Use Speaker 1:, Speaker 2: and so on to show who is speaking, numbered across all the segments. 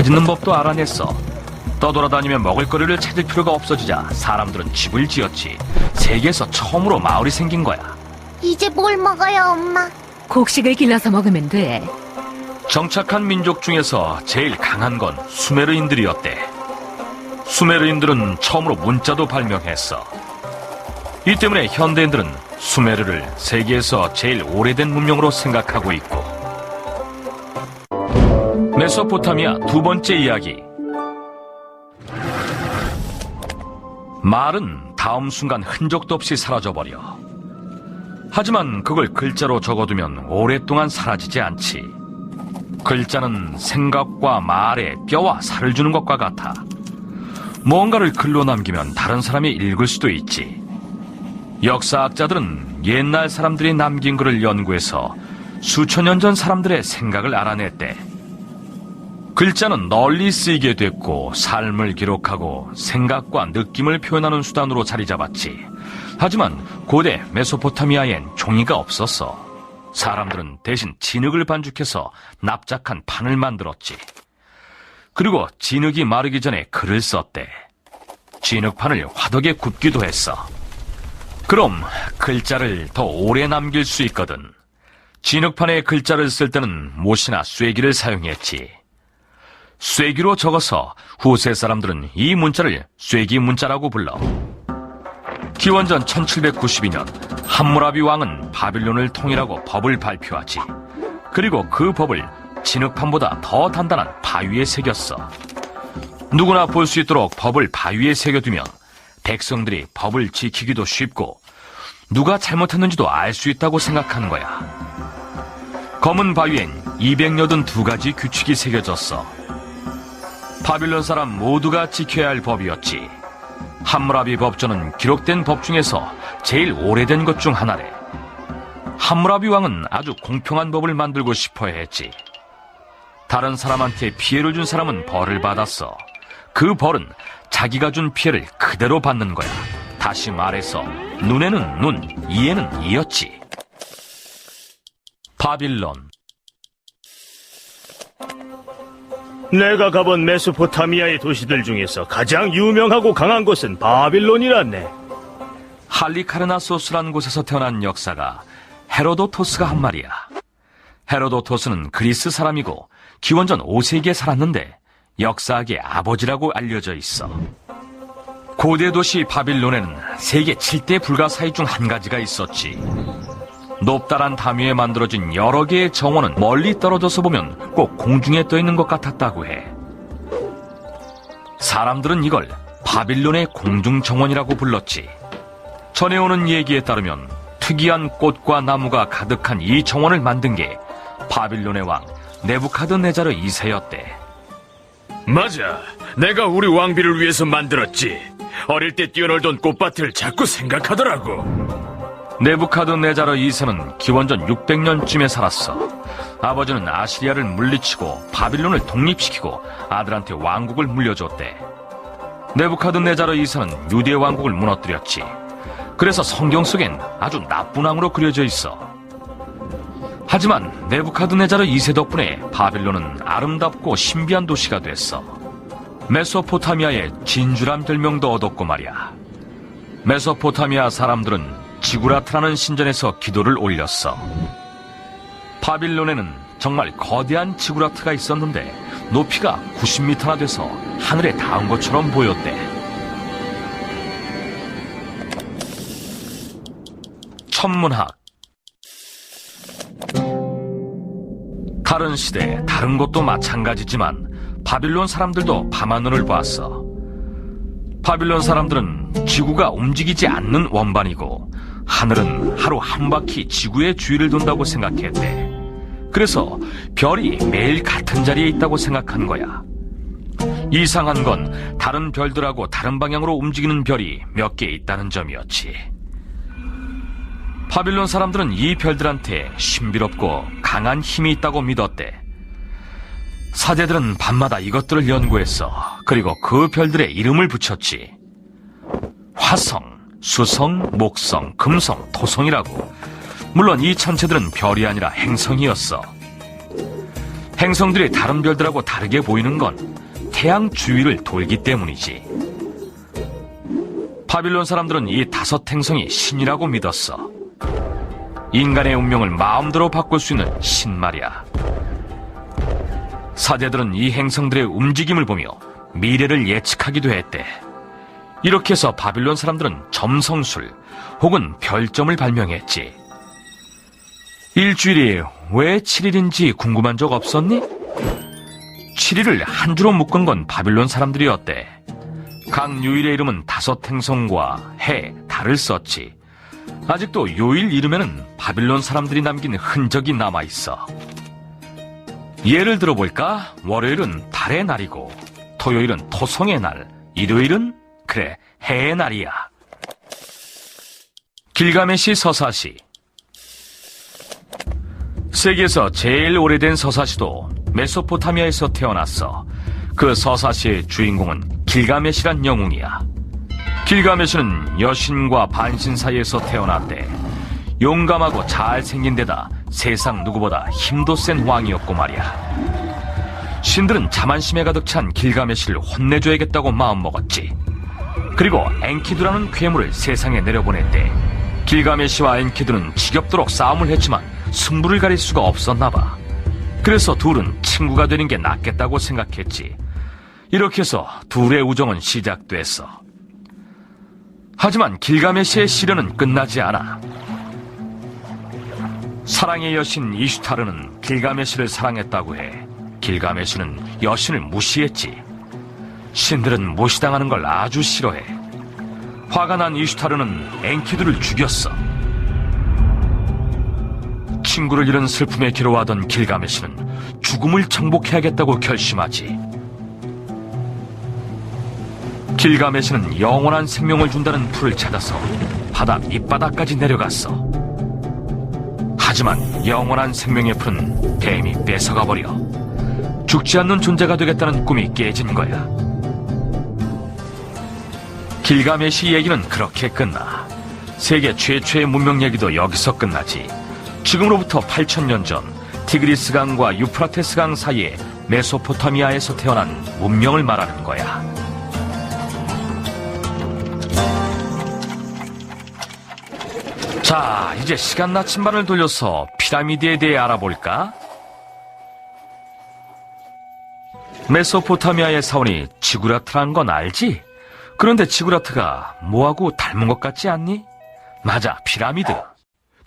Speaker 1: 짓는 법도 알아냈어. 떠돌아다니며 먹을거리를 찾을 필요가 없어지자 사람들은 집을 지었지. 세계에서 처음으로 마을이 생긴 거야.
Speaker 2: 이제 뭘 먹어요, 엄마?
Speaker 3: 곡식을 길러서 먹으면 돼.
Speaker 1: 정착한 민족 중에서 제일 강한 건 수메르인들이었대. 수메르인들은 처음으로 문자도 발명했어. 이 때문에 현대인들은 수메르를 세계에서 제일 오래된 문명으로 생각하고 있고. 메소포타미아 두 번째 이야기. 말은 다음 순간 흔적도 없이 사라져버려. 하지만 그걸 글자로 적어두면 오랫동안 사라지지 않지. 글자는 생각과 말에 뼈와 살을 주는 것과 같아. 뭔가를 글로 남기면 다른 사람이 읽을 수도 있지. 역사학자들은 옛날 사람들이 남긴 글을 연구해서 수천 년 전 사람들의 생각을 알아냈대. 글자는 널리 쓰이게 됐고 삶을 기록하고 생각과 느낌을 표현하는 수단으로 자리 잡았지. 하지만 고대 메소포타미아엔 종이가 없었어. 사람들은 대신 진흙을 반죽해서 납작한 판을 만들었지. 그리고 진흙이 마르기 전에 글을 썼대. 진흙판을 화덕에 굽기도 했어. 그럼 글자를 더 오래 남길 수 있거든. 진흙판에 글자를 쓸 때는 못이나 쇠기를 사용했지. 쇠기로 적어서 후세 사람들은 이 문자를 쇠기 문자라고 불러. 기원전 1792년 함무라비 왕은 바빌론을 통일하고 법을 발표하지. 그리고 그 법을 진흙판보다 더 단단한 바위에 새겼어. 누구나 볼 수 있도록 법을 바위에 새겨두면 백성들이 법을 지키기도 쉽고 누가 잘못했는지도 알 수 있다고 생각하는 거야. 검은 바위엔 282가지 규칙이 새겨졌어. 바빌론 사람 모두가 지켜야 할 법이었지. 함무라비 법전은 기록된 법 중에서 제일 오래된 것 중 하나래. 함무라비 왕은 아주 공평한 법을 만들고 싶어 했지. 다른 사람한테 피해를 준 사람은 벌을 받았어. 그 벌은 자기가 준 피해를 그대로 받는 거야. 다시 말해서 눈에는 눈, 이에는 이였지. 바빌론.
Speaker 4: 내가 가본 메소포타미아의 도시들 중에서 가장 유명하고 강한 곳은 바빌론이라네.
Speaker 1: 할리카르나소스라는 곳에서 태어난 역사가 헤로도토스가 한 말이야. 헤로도토스는 그리스 사람이고 기원전 5세기에 살았는데 역사학의 아버지라고 알려져 있어. 고대 도시 바빌론에는 세계 7대 불가사의 중 한 가지가 있었지. 높다란 담 위에 만들어진 여러 개의 정원은 멀리 떨어져서 보면 꼭 공중에 떠 있는 것 같았다고 해. 사람들은 이걸 바빌론의 공중정원이라고 불렀지. 전해오는 얘기에 따르면 특이한 꽃과 나무가 가득한 이 정원을 만든 게 바빌론의 왕 네부카드네자르 2세였대.
Speaker 4: 맞아. 내가 우리 왕비를 위해서 만들었지. 어릴 때 뛰어놀던 꽃밭을 자꾸 생각하더라고.
Speaker 1: 네부카드네자르 2세는 기원전 600년쯤에 살았어. 아버지는 아시리아를 물리치고 바빌론을 독립시키고 아들한테 왕국을 물려줬대. 네부카드네자르 2세는 유대 왕국을 무너뜨렸지. 그래서 성경 속엔 아주 나쁜 왕으로 그려져 있어. 하지만 네부카드네자르 2세 덕분에 바빌론은 아름답고 신비한 도시가 됐어. 메소포타미아의 진주란 별명도 얻었고 말이야. 메소포타미아 사람들은 지구라트라는 신전에서 기도를 올렸어. 바빌론에는 정말 거대한 지구라트가 있었는데 높이가 90m나 돼서 하늘에 닿은 것처럼 보였대. 천문학. 다른 시대, 다른 곳도 마찬가지지만 바빌론 사람들도 밤하늘을 봤어. 바빌론 사람들은 지구가 움직이지 않는 원반이고 하늘은 하루 한 바퀴 지구의 주위를 돈다고 생각했대. 그래서 별이 매일 같은 자리에 있다고 생각한 거야. 이상한 건 다른 별들하고 다른 방향으로 움직이는 별이 몇 개 있다는 점이었지. 바빌론 사람들은 이 별들한테 신비롭고 강한 힘이 있다고 믿었대. 사제들은 밤마다 이것들을 연구했어. 그리고 그 별들의 이름을 붙였지. 화성, 수성, 목성, 금성, 토성이라고. 물론 이 천체들은 별이 아니라 행성이었어. 행성들이 다른 별들하고 다르게 보이는 건 태양 주위를 돌기 때문이지. 바빌론 사람들은 이 5 행성이 신이라고 믿었어. 인간의 운명을 마음대로 바꿀 수 있는 신 말이야. 사제들은 이 행성들의 움직임을 보며 미래를 예측하기도 했대. 이렇게 해서 바빌론 사람들은 점성술 혹은 별점을 발명했지. 일주일이 왜 7일인지 궁금한 적 없었니? 7일을 한 주로 묶은 건 바빌론 사람들이었대. 각 요일의 이름은 5 행성과 해, 달을 썼지. 아직도 요일 이름에는 바빌론 사람들이 남긴 흔적이 남아있어. 예를 들어볼까? 월요일은 달의 날이고, 토요일은 토성의 날, 일요일은 그래, 해의 날이야. 길가메시 서사시. 세계에서 제일 오래된 서사시도 메소포타미아에서 태어났어. 그 서사시의 주인공은 길가메시란 영웅이야. 길가메시는 여신과 반신 사이에서 태어났대. 용감하고 잘생긴 데다 세상 누구보다 힘도 센 왕이었고 말이야. 신들은 자만심에 가득 찬 길가메시를 혼내줘야겠다고 마음먹었지. 그리고 엔키두라는 괴물을 세상에 내려보냈대. 길가메시와 엔키두는 지겹도록 싸움을 했지만 승부를 가릴 수가 없었나 봐. 그래서 둘은 친구가 되는 게 낫겠다고 생각했지. 이렇게 해서 둘의 우정은 시작됐어. 하지만 길가메시의 시련은 끝나지 않아. 사랑의 여신 이슈타르는 길가메시를 사랑했다고 해. 길가메시는 여신을 무시했지. 신들은 무시당하는 걸 아주 싫어해. 화가 난 이슈타르는 엔키두를 죽였어. 친구를 잃은 슬픔에 괴로워하던 길가메시는 죽음을 정복해야겠다고 결심하지. 길가메시는 영원한 생명을 준다는 풀을 찾아서 바닥 밑바닥까지 내려갔어. 하지만 영원한 생명의 풀은 뱀이 뺏어가버려 죽지 않는 존재가 되겠다는 꿈이 깨진 거야. 길가메시 얘기는 그렇게 끝나. 세계 최초의 문명 얘기도 여기서 끝나지. 지금으로부터 8,000년 전 티그리스강과 유프라테스강 사이에 메소포타미아에서 태어난 문명을 말하는 거야. 자, 이제 시간 나침반을 돌려서 피라미드에 대해 알아볼까? 메소포타미아의 사원이 지구라트란 건 알지? 그런데 지구라트가 뭐하고 닮은 것 같지 않니? 맞아, 피라미드.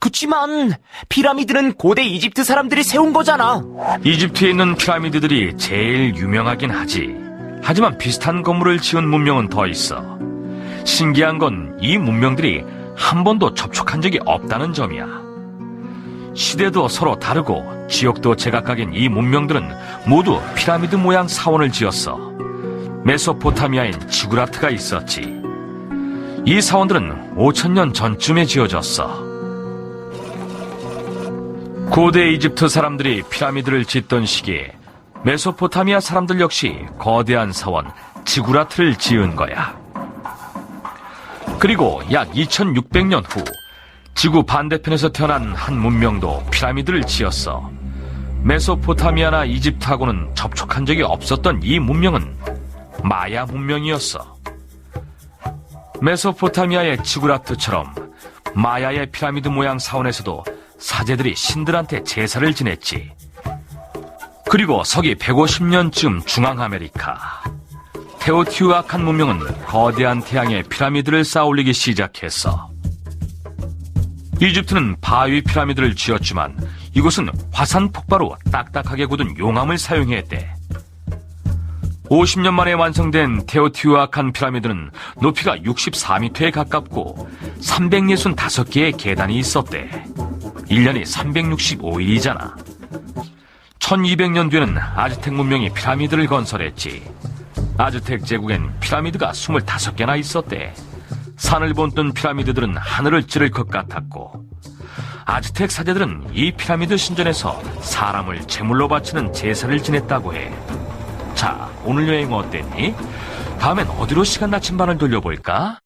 Speaker 5: 그치만 피라미드는 고대 이집트 사람들이 세운 거잖아.
Speaker 1: 이집트에 있는 피라미드들이 제일 유명하긴 하지. 하지만 비슷한 건물을 지은 문명은 더 있어. 신기한 건 이 문명들이 한 번도 접촉한 적이 없다는 점이야. 시대도 서로 다르고 지역도 제각각인 이 문명들은 모두 피라미드 모양 사원을 지었어. 메소포타미아엔 지구라트가 있었지. 이 사원들은 5,000년 전쯤에 지어졌어. 고대 이집트 사람들이 피라미드를 짓던 시기에 메소포타미아 사람들 역시 거대한 사원 지구라트를 지은 거야. 그리고 약 2600년 후 지구 반대편에서 태어난 한 문명도 피라미드를 지었어. 메소포타미아나 이집트하고는 접촉한 적이 없었던 이 문명은 마야 문명이었어. 메소포타미아의 지구라트처럼 마야의 피라미드 모양 사원에서도 사제들이 신들한테 제사를 지냈지. 그리고 서기 150년쯤 중앙아메리카 테오티우아칸 문명은 거대한 태양에 피라미드를 쌓아올리기 시작했어. 이집트는 바위 피라미드를 지었지만 이곳은 화산 폭발로 딱딱하게 굳은 용암을 사용했대. 50년 만에 완성된 테오티우아칸 피라미드는 높이가 64m에 가깝고 365개의 계단이 있었대. 1년이 365일이잖아. 1200년 뒤에는 아즈텍 문명이 피라미드를 건설했지. 아즈텍 제국엔 피라미드가 25개나 있었대. 산을 본뜬 피라미드들은 하늘을 찌를 것 같았고, 아즈텍 사제들은 이 피라미드 신전에서 사람을 제물로 바치는 제사를 지냈다고 해. 자, 오늘 여행 어땠니? 다음엔 어디로 시간 나침반을 돌려볼까?